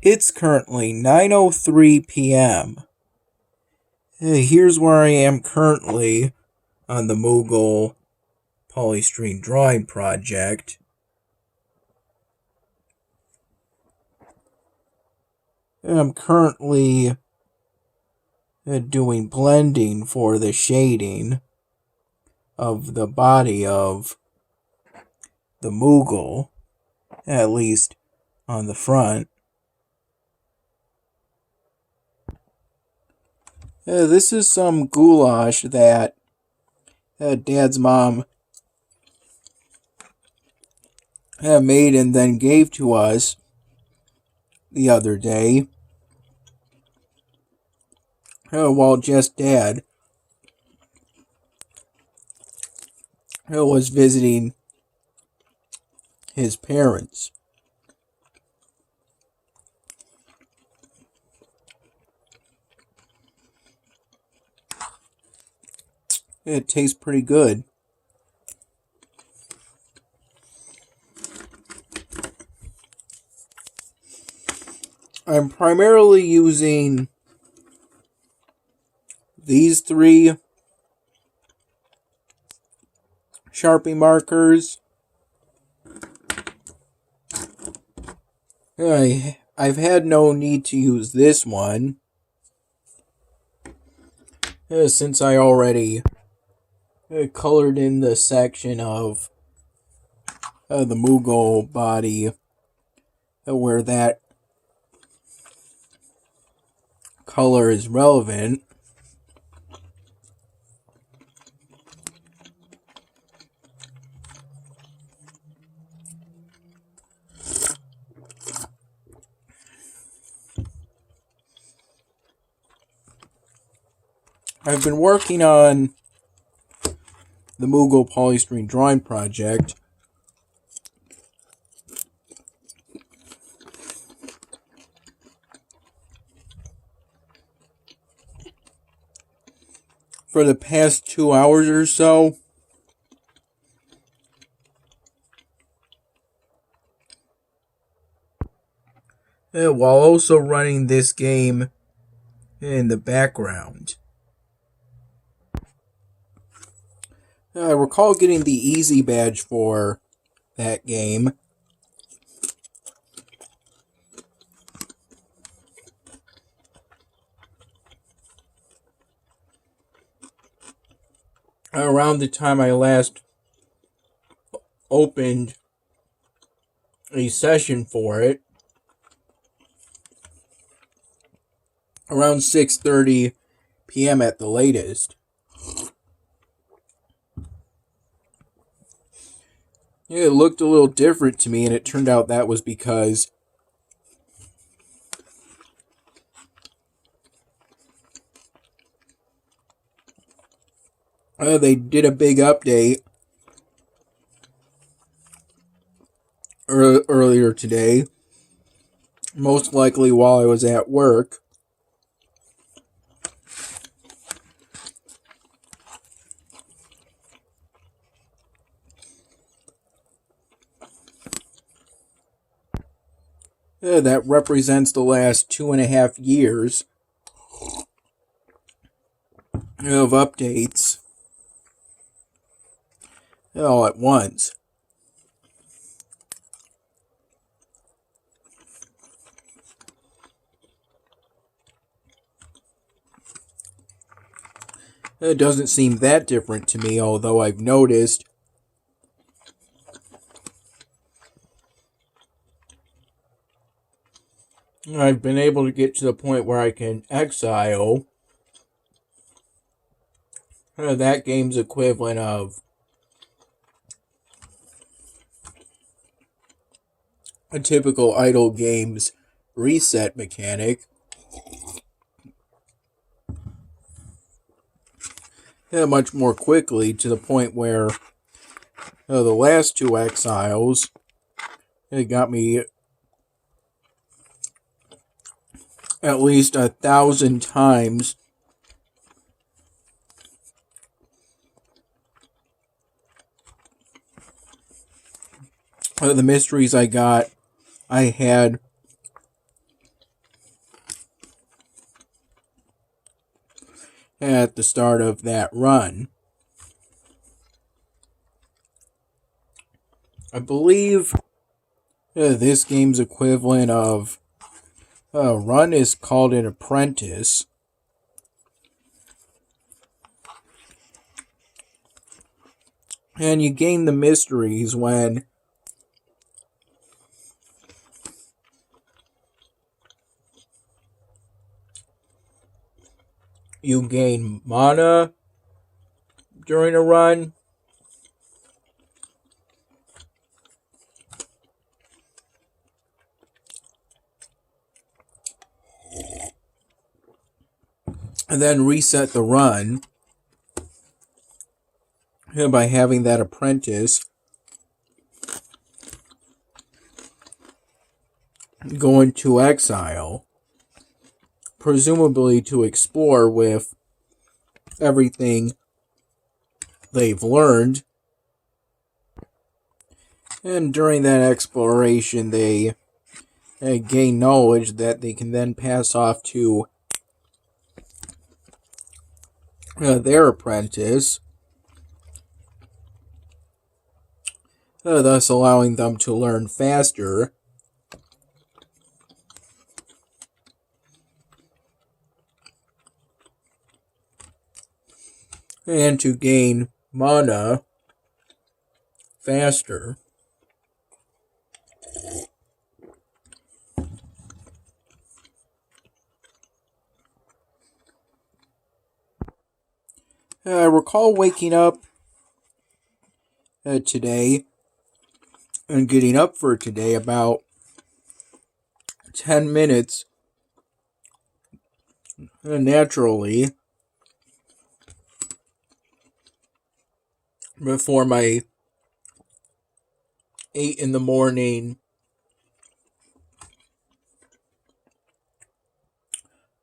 It's currently 9:03 p.m. Here's where I am currently on the Moogle polystyrene drawing project. I'm currently doing blending for the shading of the body of the Moogle, at least on the front. This is some goulash that Dad's mom made and then gave to us the other day. While just Dad was visiting his parents. It tastes pretty good. I'm primarily using these three Sharpie markers. I've had no need to use this one since I already colored in the section of the Moogle body where that color is relevant. I've been working on the Moogle polystyrene drawing project for the past 2 hours or so. While also running this game in the background. I recall getting the easy badge for that game. Around the time I last opened a session for it. Around 6:30 p.m. at the latest. It looked a little different to me, and it turned out that was because they did a big update earlier today, most likely while I was at work. That represents the last 2.5 years of updates all at once. It doesn't seem that different to me, although I've noticed I've been able to get to the point where I can exile that game's equivalent of a typical idle game's reset mechanic. Much more quickly, to the point where the last two exiles got me at least 1,000 times the mysteries I had at the start of that run. I believe this game's equivalent of run is called an apprentice. And you gain the mysteries when you gain mana during a run. And then reset the run by having that apprentice go into exile, presumably to explore with everything they've learned. And during that exploration, they gain knowledge that they can then pass off to their apprentice, thus allowing them to learn faster. And to gain mana faster. I recall waking up today and getting up for today about 10 minutes naturally before my 8 in the morning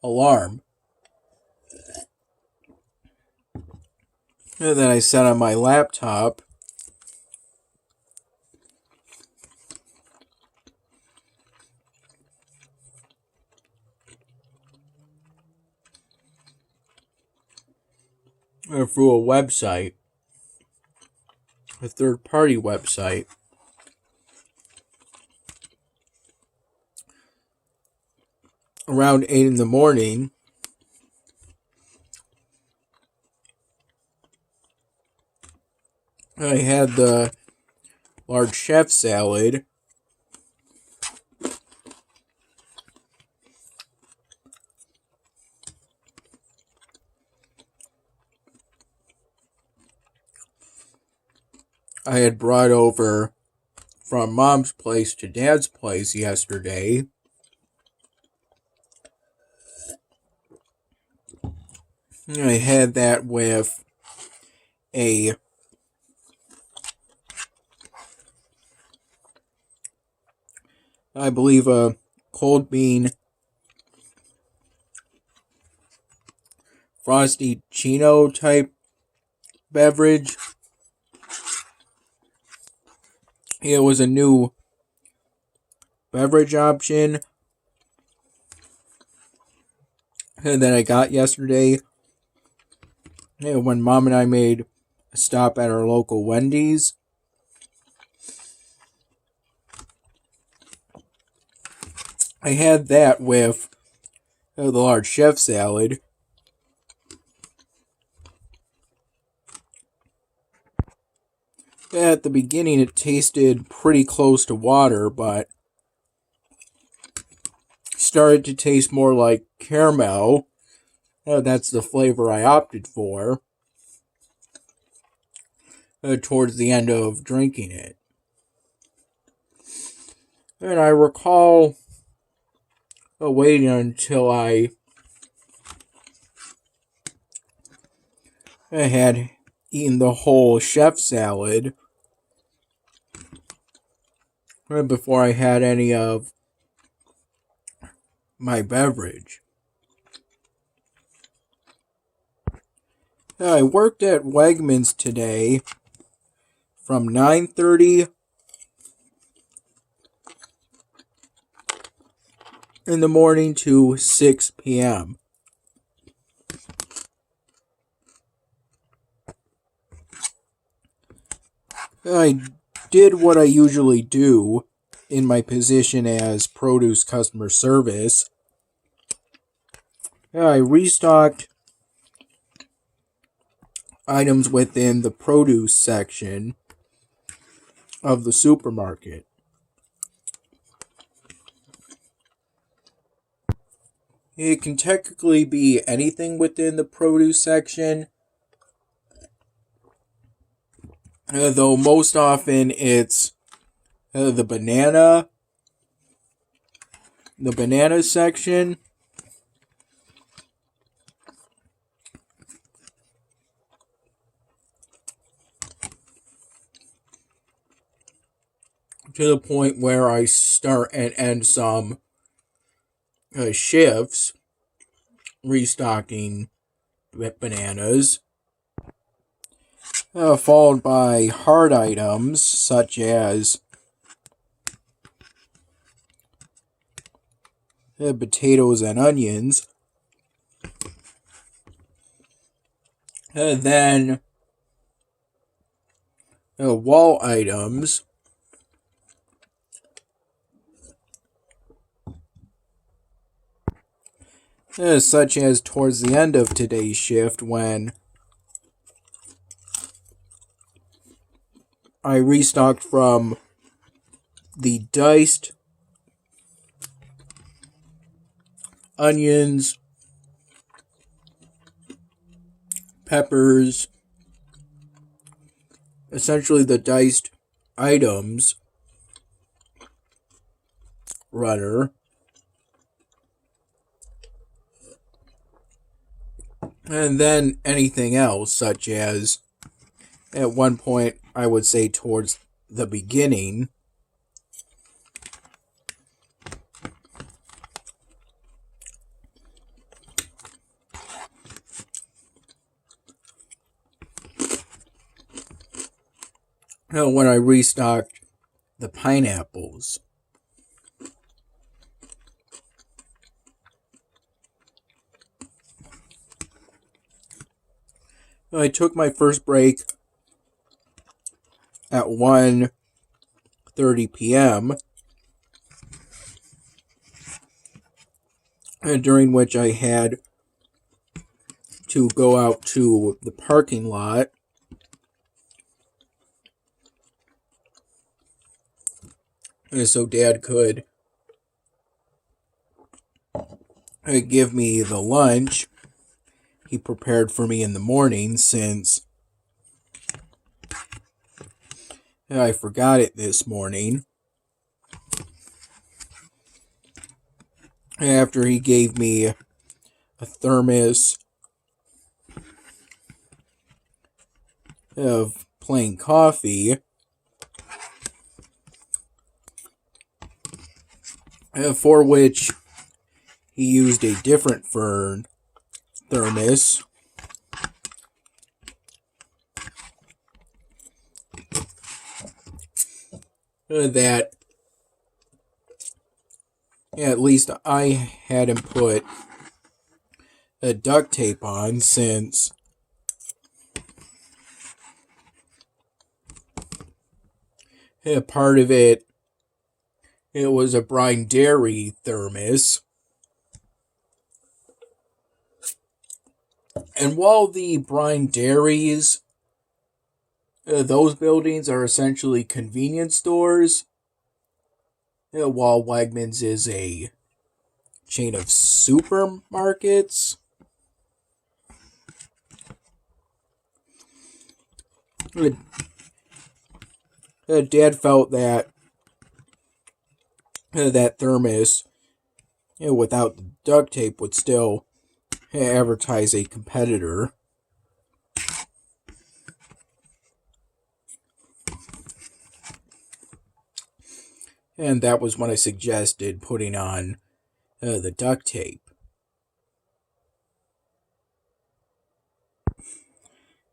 alarm that I set on my laptop. Through a website, a third-party website. Around 8 in the morning, I had the large chef salad. I had brought over from Mom's place to Dad's place yesterday. I had that with I believe a cold bean frosty chino type beverage. It was a new beverage option that I got yesterday when Mom and I made a stop at our local Wendy's. I had that with the large chef salad. At the beginning, it tasted pretty close to water, but started to taste more like caramel. That's the flavor I opted for towards the end of drinking it. And I recall waiting until I had eaten the whole chef salad before I had any of my beverage. I worked at Wegmans today from 9:30 in the morning to 6 p.m. I did what I usually do in my position as produce customer service. I restocked items within the produce section of the supermarket. It can technically be anything within the produce section, though most often it's the banana section, to the point where I start and end some shifts restocking bananas, followed by hard items such as potatoes and onions. Then wall items such as towards the end of today's shift when I restocked from the diced onions, peppers, essentially the diced items runner, and then anything else, such as at one point I would say towards the beginning, when I restocked the pineapples. I took my first break at 1:30 p.m., during which I had to go out to the parking lot so Dad could give me the lunch he prepared for me in the morning, since I forgot it this morning. After he gave me a thermos of plain coffee, for which he used a different thermos. That at least I had him put a duct tape on, since part of it was a brine dairy thermos. And while the brine dairies, those buildings are essentially convenience stores, while Wegmans is a chain of supermarkets, Dad felt that that thermos, without the duct tape, would still advertise a competitor. And that was when I suggested putting on the duct tape.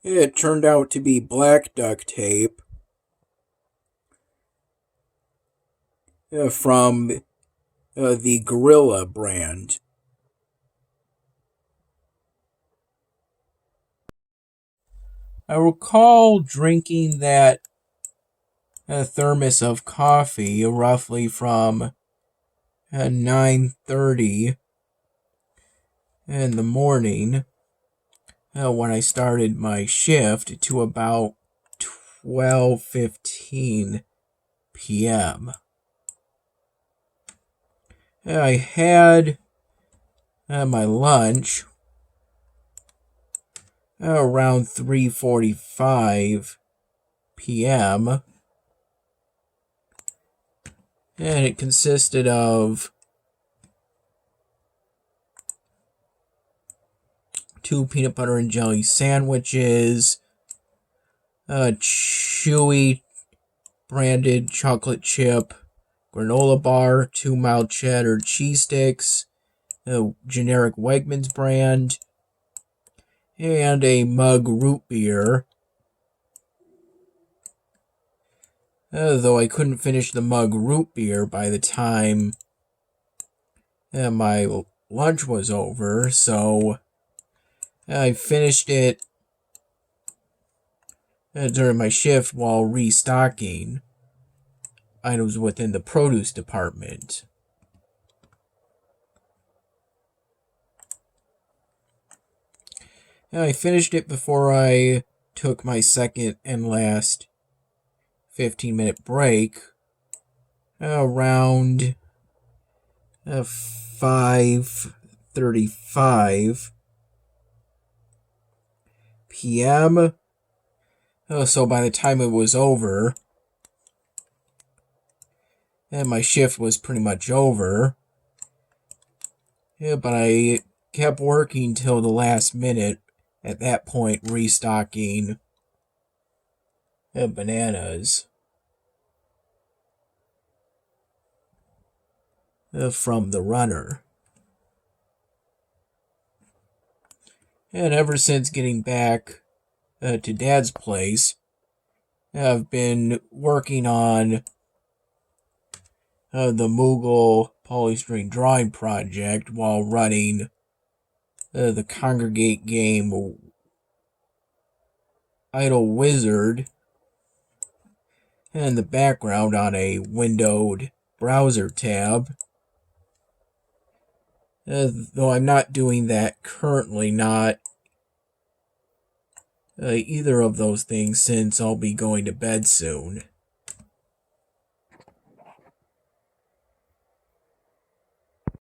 It turned out to be black duct tape from the Gorilla brand. I recall drinking that a thermos of coffee roughly from 9:30 in the morning when I started my shift to about 12:15 p.m. I had my lunch around 3:45 p.m. and it consisted of 2 peanut butter and jelly sandwiches, a Chewy branded chocolate chip granola bar, 2 mild cheddar cheese sticks, a generic Wegmans brand, and a mug root beer. Though I couldn't finish the mug root beer by the time my lunch was over, so I finished it during my shift while restocking items within the produce department. I finished it before I took my second and last 15-minute break around 5:35 p.m. So by the time it was over, and my shift was pretty much over, but I kept working till the last minute, at that point restocking bananas from the runner. And ever since getting back to Dad's place, I've been working on the Moogle polystyrene drawing project while running the Kongregate game Idle Wizard in the background on a windowed browser tab. Though I'm not doing that currently, not either of those things, since I'll be going to bed soon.